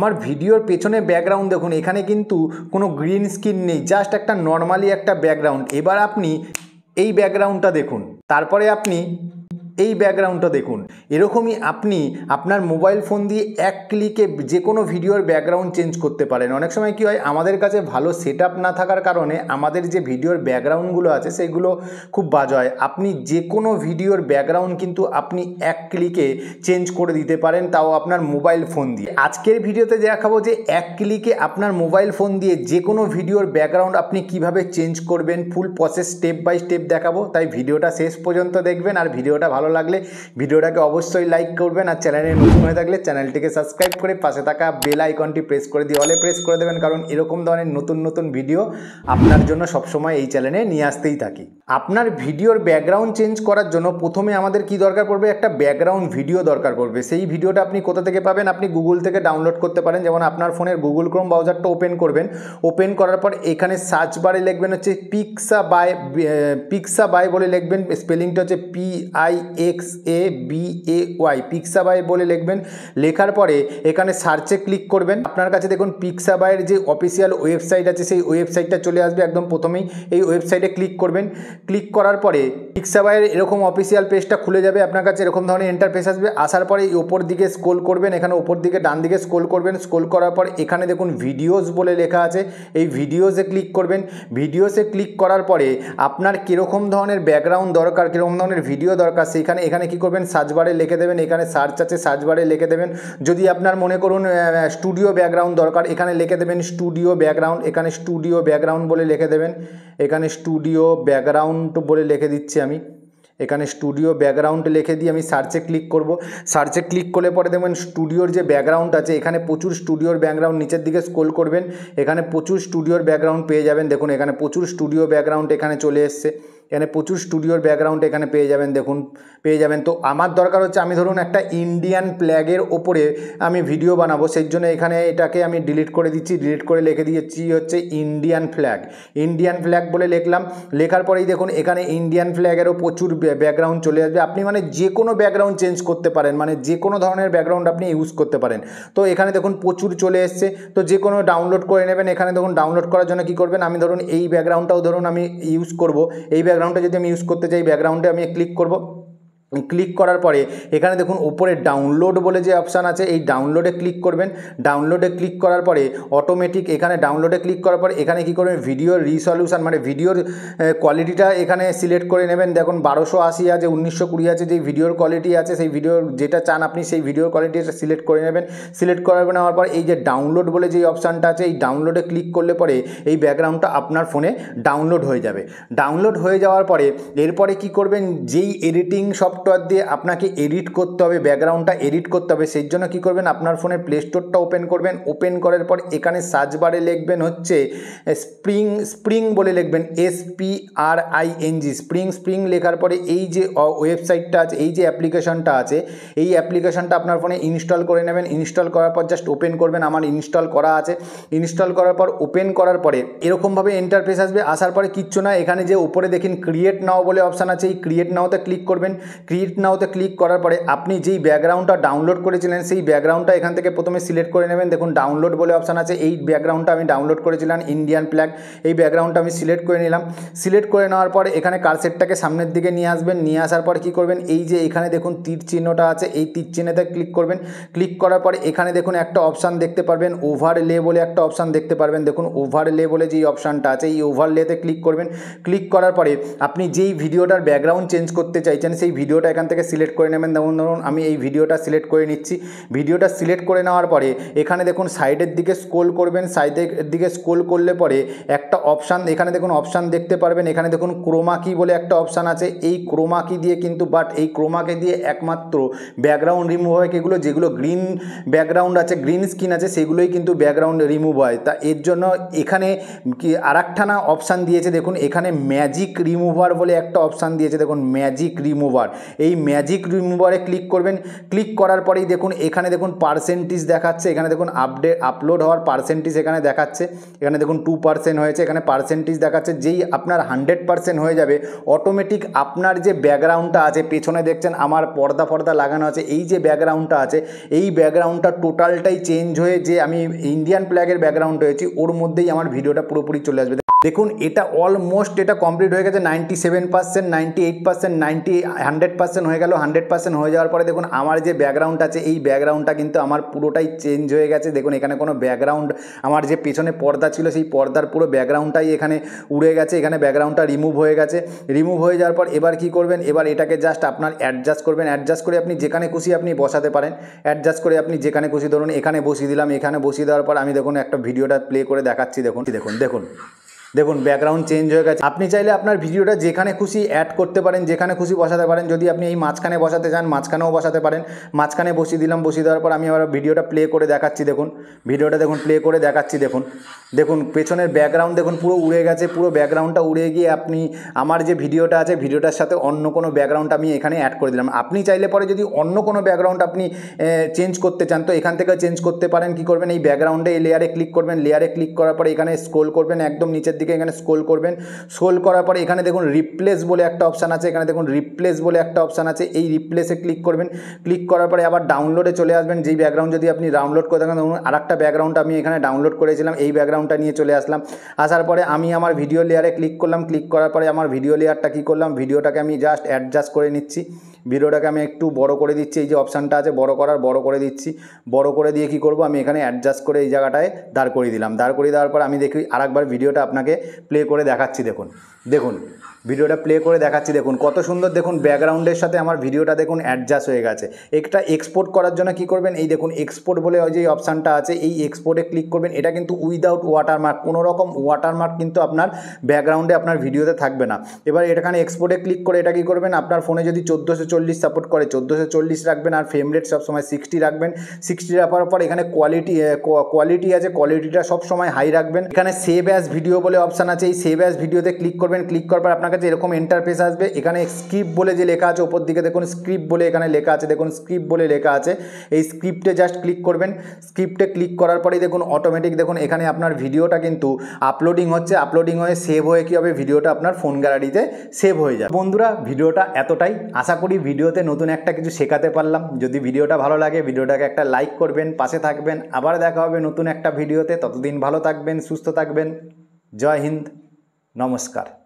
আমার ভিডিওর পেছনে ব্যাকগ্রাউন্ড দেখুন, এখানে কিন্তু কোনো গ্রিন স্ক্রিন নেই, জাস্ট একটা নর্মালি একটা ব্যাকগ্রাউন্ড। এবার আপনি এই ব্যাকগ্রাউন্ডটা দেখুন, তারপরে আপনি এই ব্যাকগ্রাউন্ডটা দেখুন। এরকমই আপনি আপনার মোবাইল ফোন দিয়ে এক ক্লিকে যে কোনো ভিডিওর ব্যাকগ্রাউন্ড চেঞ্জ করতে পারেন। অনেক সময় কী হয়, আমাদের কাছে ভালো সেটআপ না থাকার কারণে আমাদের যে ভিডিওর ব্যাকগ্রাউন্ডগুলো আছে সেগুলো খুব বাজে হয়। আপনি যে কোনো ভিডিওর ব্যাকগ্রাউন্ড কিন্তু আপনি এক ক্লিকে চেঞ্জ করে দিতে পারেন, তাও আপনার মোবাইল ফোন দিয়ে। আজকের ভিডিওতে দেখাবো যে এক ক্লিকে আপনার মোবাইল ফোন দিয়ে যে কোনো ভিডিওর ব্যাকগ্রাউন্ড আপনি কিভাবে চেঞ্জ করবেন, full process step by step দেখাবো। তাই ভিডিওটা শেষ পর্যন্ত দেখবেন। আর ভিডিওটা ভালো লাগলে ভিডিওটাকে অবশ্যই লাইক করবেন, আর চ্যানেলে নতুন হয়ে থাকলে চ্যানেলটিকে সাবস্ক্রাইব করে পাশে থাকা বেল আইকনটি প্রেস করে দিয়ে অলে প্রেস করে দেবেন, কারণ এরকম ধরনের নতুন নতুন ভিডিও আপনার জন্য সবসময় এই চ্যানেলে নিয়ে আসতেই থাকি। আপনার ভিডিওর ব্যাকগ্রাউন্ড চেঞ্জ করার জন্য প্রথমে আমাদের কি দরকার পড়বে, একটা ব্যাকগ্রাউন্ড ভিডিও দরকার পড়বে। সেই ভিডিওটা আপনি কোথা থেকে পাবেন, আপনি গুগল থেকে ডাউনলোড করতে পারেন। যেমন আপনার ফোনের গুগল ক্রোম ব্রাউজারটা ওপেন করবেন, ওপেন করার পর এখানে সার্চ বারে লিখবেন হচ্ছে পিক্সাবাই বলে লিখবেন, স্পেলিংটা হচ্ছে PIXABAY, পিক্সাবাই বলে লিখবেন। লেখার পরে এখানে সার্চে ক্লিক করবেন। আপনার কাছে দেখুন পিক্সাবাইয়ের যে অফিসিয়াল ওয়েবসাইট আছে সেই ওয়েবসাইটটা চলে আসবে একদম প্রথমেই। এই ওয়েবসাইটে ক্লিক করবেন। ক্লিক করার পরে পিক্সাবাইয়ের এরকম অফিসিয়াল পেজটা খুলে যাবে, আপনার কাছে এরকম ধরনের ইন্টারফেস আসবে। আসার পরে এই ওপর দিকে স্ক্রল করবেন, এখানে ওপর দিকে ডান দিকে স্ক্রল করবেন। স্ক্রল করার পর এখানে দেখুন ভিডিওস বলে লেখা আছে, এই ভিডিওসে ক্লিক করবেন। ভিডিওসে ক্লিক করার পরে আপনার কীরকম ধরনের ব্যাকগ্রাউন্ড দরকার, কীরকম ধরনের ভিডিও দরকার, এখানে কী করবেন, সার্চ বারে লিখে দেবেন। এখানে সার্চ আছে, সার্চ বারে লিখে দেবেন। যদি আপনার মনে করুন স্টুডিও ব্যাকগ্রাউন্ড দরকার, এখানে লিখে দেবেন স্টুডিও ব্যাকগ্রাউন্ড। এখানে স্টুডিও ব্যাকগ্রাউন্ড বলে লিখে দেবেন। এখানে স্টুডিও ব্যাকগ্রাউন্ড বলে লিখে দিচ্ছি আমি। এখানে স্টুডিও ব্যাকগ্রাউন্ড লিখে দিয়ে আমি সার্চে ক্লিক করব। সার্চে ক্লিক করলে পরে দেখবেন স্টুডিওর যে ব্যাকগ্রাউন্ড আছে, এখানে প্রচুর স্টুডিওর ব্যাকগ্রাউন্ড, নিচের দিকে স্ক্রল করবেন, এখানে প্রচুর স্টুডিওর ব্যাকগ্রাউন্ড পেয়ে যাবেন। দেখুন এখানে প্রচুর স্টুডিও ব্যাকগ্রাউন্ড এখানে চলে এসছে, এখানে প্রচুর স্টুডিওর ব্যাকগ্রাউন্ড এখানে পেয়ে যাবেন। দেখুন পেয়ে যাবেন। তো আমার দরকার হচ্ছে, আমি ধরুন একটা ইন্ডিয়ান ফ্ল্যাগের ওপরে আমি ভিডিও বানাবো, সেই জন্য এখানে এটাকে আমি ডিলিট করে দিচ্ছি। ডিলিট করে লিখে দিয়েছি হচ্ছে ইন্ডিয়ান ফ্ল্যাগ। ইন্ডিয়ান ফ্ল্যাগ বলে লিখলাম। লেখার পরেই দেখুন এখানে ইন্ডিয়ান ফ্ল্যাগেরও প্রচুর ব্যাকগ্রাউন্ড চলে আসবে। আপনি মানে যে কোনো ব্যাকগ্রাউন্ড চেঞ্জ করতে পারেন, মানে যে কোনো ধরনের ব্যাকগ্রাউন্ড আপনি ইউজ করতে পারেন। তো এখানে দেখুন প্রচুর চলে এসছে, তো যে কোনো ডাউনলোড করে নেবেন। এখানে দেখুন ডাউনলোড করার জন্য কী করবেন, আমি ধরুন এই ব্যাকগ্রাউন্ডটাও ধরুন আমি ইউজ করব। এই ব্যাকগ্রাউন্ডটা যদি আমি ইউজ করতে চাই, ব্যাকগ্রাউন্ডে আমি ক্লিক করব। ক্লিক করার পরে এখানে দেখুন উপরে ডাউনলোড বলে যে অপশান আছে, এই ডাউনলোডে ক্লিক করবেন। ডাউনলোডে ক্লিক করার পরে অটোমেটিক এখানে ডাউনলোডে ক্লিক করার পরে এখানে কী করবেন, ভিডিওর রিসলিউশন মানে ভিডিওর কোয়ালিটিটা এখানে সিলেক্ট করে নেবেন। দেখুন 1280 আছে, 1920 আছে, যে ভিডিওর কোয়ালিটি আছে সেই ভিডিওর যেটা চান আপনি সেই ভিডিওর কোয়ালিটিটা সিলেক্ট করে নেবেন। সিলেক্ট করে নেওয়ার পর এই যে ডাউনলোড বলে যে অপশানটা আছে, এই ডাউনলোডে ক্লিক করলে পরে এই ব্যাকগ্রাউন্ডটা আপনার ফোনে ডাউনলোড হয়ে যাবে। ডাউনলোড হয়ে যাওয়ার পরে এরপরে কী করবেন, যেই এডিটিং সফটওয়্যার দিয়ে আপনাকে এডিট করতে হবে, ব্যাকগ্রাউন্ডটা এডিট করতে হবে, সেই জন্য কী করবেন, আপনার ফোনের প্লে স্টোরটা ওপেন করবেন। ওপেন করার পর এখানে সার্চ বারে লিখবেন হচ্ছে স্প্রিং বলে লিখবেন, SPRING স্প্রিং লেখার পরে এই যে ওয়েবসাইটটা আছে, এই যে অ্যাপ্লিকেশনটা আছে, এই অ্যাপ্লিকেশনটা আপনার ফোনে ইনস্টল করে নেবেন। ইনস্টল করার পর জাস্ট ওপেন করবেন। আমার ইনস্টল করা আছে। ইনস্টল করার পর ওপেন করার পরে এরকমভাবে ইন্টারফেস আসবে। আসার পরে কিচ্ছু না, এখানে যে উপরে দেখেন ক্রিয়েট নাও বলে অপশান আছে, এই ক্রিয়েট নাওতে ক্লিক করবেন। ক্রিয়েট নাওতে ক্লিক করার পরে আপনি যেই ব্যাকগ্রাউন্ডটা ডাউনলোড করেছিলেন সেই ব্যাকগ্রাউন্ডটা এখান থেকে প্রথমে সিলেক্ট করে নেবেন। দেখুন ডাউনলোড বলে অপশান আছে, এই ব্যাকগ্রাউন্ডটা আমি ডাউনলোড করেছিলাম ইন্ডিয়ান ফ্ল্যাগ, এই ব্যাকগ্রাউন্ডটা আমি সিলেক্ট করে নিলাম। সিলেক্ট করে নেওয়ার পরে এখানে কার্সেটটাকে সামনের দিকে নিয়ে আসবেন। নিয়ে আসার পরে কী করবেন, এই যে এখানে দেখুন তীর চিহ্নটা আছে, এই তীর চিহ্নতে ক্লিক করবেন। ক্লিক করার পরে এখানে দেখুন একটা অপশান দেখতে পারবেন, ওভারলে বলে একটা অপশান দেখতে পারবেন। দেখুন ওভারলে বলে যেই অপশানটা আছে, এই ওভারলেতে ক্লিক করবেন। ক্লিক করার পরে আপনি যেই ভিডিওটার ব্যাকগ্রাউন্ড চেঞ্জ করতে চাইছেন সেই ভিডিওটা এখান থেকে সিলেক্ট করে নেবেন। ধরুন আমি এই ভিডিওটা সিলেক্ট করে নিচ্ছি। ভিডিওটা সিলেক্ট করে নেওয়ার পরে এখানে দেখুন সাইডের দিকে স্ক্রল করবেন। সাইডের দিকে স্ক্রল করলে পরে একটা অপশান, এখানে দেখুন অপশান দেখতে পারবেন। এখানে দেখুন ক্রোমা কি বলে একটা অপশান আছে, এই ক্রোমা কি দিয়ে কিন্তু এই ক্রোমাকে দিয়ে একমাত্র ব্যাকগ্রাউন্ড রিমুভ হয়, যেগুলো গ্রিন ব্যাকগ্রাউন্ড আছে, গ্রিন স্ক্রিন আছে, সেগুলোই কিন্তু ব্যাকগ্রাউন্ড রিমুভ হয়। তা এর জন্য এখানে কি আরেকখানা অপশান দিয়েছে, দেখুন এখানে ম্যাজিক রিমুভার বলে একটা অপশান দিয়েছে। দেখুন ম্যাজিক রিমুভার, এই ম্যাজিক রিমুভারে ক্লিক করবেন। ক্লিক করার পরেই দেখুন এখানে দেখুন পার্সেন্টেজ দেখাচ্ছে, এখানে দেখুন আপলোড হওয়ার পার্সেন্টেজ এখানে দেখাচ্ছে, এখানে দেখুন 2% হয়েছে, এখানে পার্সেন্টেজ দেখাচ্ছে। যেই আপনার 100% হয়ে যাবে অটোমেটিক আপনার যে ব্যাকগ্রাউন্ডটা আছে পেছনে দেখছেন আমার পর্দা লাগানো আছে, এই যে ব্যাকগ্রাউন্ডটা আছে এই ব্যাকগ্রাউন্ডটা টোটালটাই চেঞ্জ হয়ে যে আমি ইন্ডিয়ান ফ্ল্যাগের ব্যাকগ্রাউন্ড হয়েছি ওর মধ্যেই আমার ভিডিওটা পুরোপুরি চলে আসবে। দেখুন এটা অলমোস্ট এটা কমপ্লিট হয়ে গেছে 97%, 98%, 100% হয়ে গেল। 100% হয়ে যাওয়ার পরে দেখুন আমার যে ব্যাকগ্রাউন্ড আছে এই ব্যাকগ্রাউন্ডটা কিন্তু আমার পুরোটাই চেঞ্জ হয়ে গেছে। দেখুন এখানে কোনো ব্যাকগ্রাউন্ড আমার যে পেছনে পর্দা ছিল সেই পর্দার পুরো ব্যাকগ্রাউন্ডটাই এখানে উড়ে গেছে, এখানে ব্যাকগ্রাউন্ডটা রিমুভ হয়ে গেছে। রিমুভ হয়ে যাওয়ার পর এবার কি করবেন, এবার এটাকে জাস্ট আপনার অ্যাডজাস্ট করবেন। অ্যাডজাস্ট করে আপনি যেখানে খুশি আপনি বসাতে পারেন। অ্যাডজাস্ট করে আপনি যেখানে খুশি ধরুন এখানে বসিয়ে দিলাম। এখানে বসিয়ে দেওয়ার পর আমি দেখুন একটা ভিডিওটা প্লে করে দেখাচ্ছি। দেখুন ব্যাকগ্রাউন্ড চেঞ্জ হয়ে গেছে। আপনি চাইলে আপনার ভিডিওটা যেখানে খুশি অ্যাড করতে পারেন, যেখানে খুশি বসাতে পারেন। যদি আপনি এই মাঝখানে বসাতে চান মাঝখানেও বসাতে পারেন। মাঝখানে বসিয়ে দিলাম, বসিয়ে দেওয়ার পর আমি আবার ভিডিওটা প্লে করে দেখাচ্ছি। ভিডিওটা প্লে করে দেখাচ্ছি। দেখুন পেছনের ব্যাকগ্রাউন্ড দেখুন পুরো উড়ে গেছে। পুরো ব্যাকগ্রাউন্ডটা উড়ে গিয়ে আপনি আমার যে ভিডিওটা আছে ভিডিওটার সাথে অন্য কোনো ব্যাকগ্রাউন্ড আমি এখানে অ্যাড করে দিলাম। আপনি চাইলে পরে যদি অন্য কোনো ব্যাকগ্রাউন্ড আপনি চেঞ্জ করতে চান তো এখান থেকে চেঞ্জ করতে পারেন। কি করবেন, এই ব্যাকগ্রাউন্ডে এই লেয়ারে ক্লিক করবেন। লেয়ারে ক্লিক করার পরে এখানে স্ক্রল করবেন একদম নিচের দিকে, এখানে স্ক্রল করবেন। স্ক্রল করার পরে এখানে দেখুন রিপ্লেস বলে একটা অপশান আছে, এখানে দেখুন রিপ্লেস বলে একটা অপশান আছে। এই রিপ্লেসে ক্লিক করবেন। ক্লিক করার পরে আবার ডাউনলোডে চলে আসবেন। যেই ব্যাকগ্রাউন্ড যদি আপনি ডাউনলোড করে থাকেন, ধরুন আরেকটা ব্যাকগ্রাউন্ড আমি এখানে ডাউনলোড করেছিলাম, এই ব্যাকগ্রাউন্ডটা নিয়ে চলে আসলাম। আসার পরে আমি আমার ভিডিও লেয়ারে ক্লিক করলাম। ক্লিক করার পরে আমার ভিডিও লেয়ারটা কী করলাম, ভিডিওটাকে আমি জাস্ট অ্যাডজাস্ট করে নিচ্ছি। ভিডিওটাকে আমি একটু বড় করে দিচ্ছি। এই যে অপশানটা আছে বড় করে দিচ্ছি। বড় করে দিয়ে কী করব, আমি এখানে অ্যাডজাস্ট করে এই জায়গাটায় দাঁড় করিয়ে দিলাম। দাঁড় করিয়ে দেওয়ার পর আমি দেখি আরেকবার ভিডিওটা আপনাকে প্লে করে দেখাচ্ছি। দেখুন ভিডিওটা প্লে করে দেখাচ্ছি। দেখুন কত সুন্দর, দেখুন ব্যাকগ্রাউন্ডের সাথে আমার ভিডিওটা দেখুন অ্যাডজাস্ট হয়ে গেছে। একটা এক্সপোর্ট করার জন্য কি করবেন, এই দেখুন এক্সপোর্ট বলে ওই যে অপশানটা আছে এই এক্সপোর্টে ক্লিক করবেন। এটা কিন্তু উইদাউট ওয়াটারমার্ক, কোনো রকম ওয়াটারমার্ক কিন্তু আপনার ব্যাকগ্রাউন্ডে আপনার ভিডিওতে থাকবে না। এবার এখানে এক্সপোর্টে ক্লিক করে এটা কী করবেন, আপনার ফোনে যদি 1440 সাপোর্ট করে 1440 রাখবেন। আর ফ্রেম রেট সবসময় 60 রাখবেন। 60 রাখার পর এখানে কোয়ালিটি আছে, কোয়ালিটিটা সবসময় হাই রাখবেন। এখানে সেভ অ্যাজ ভিডিও বলে অপশান আছে, এই সেভ অ্যাজ ভিডিওতে ক্লিক করবেন। ক্লিক করার পর আপনার কাছে এরকম ইন্টারফেস আসবে। এখানে স্ক্রিপ্ট বলে যে লেখা আছে ওপর দিকে দেখুন স্ক্রিপ্ট বলে এখানে লেখা আছে, দেখুন স্ক্রিপ্ট বলে লেখা আছে। এই স্ক্রিপ্টে জাস্ট ক্লিক করবেন। স্ক্রিপ্টে ক্লিক করার পরেই দেখুন অটোমেটিক দেখুন এখানে আপনার ভিডিওটা কিন্তু আপলোডিং হচ্ছে। আপলোডিং হয়ে সেভ হয়ে কী হবে, ভিডিওটা আপনার ফোন গ্যালারিতে সেভ হয়ে যায়। বন্ধুরা ভিডিওটা এতটাই, আশা করি ভিডিওতে নতুন একটা কিছু শেখাতে পারলাম। যদি ভিডিওটা ভালো লাগে ভিডিওটাকে একটা লাইক করবেন, পাশে থাকবেন। আবার দেখা হবে নতুন একটা ভিডিওতে। ততদিন ভালো থাকবেন, সুস্থ থাকবেন। জয় হিন্দ, নমস্কার।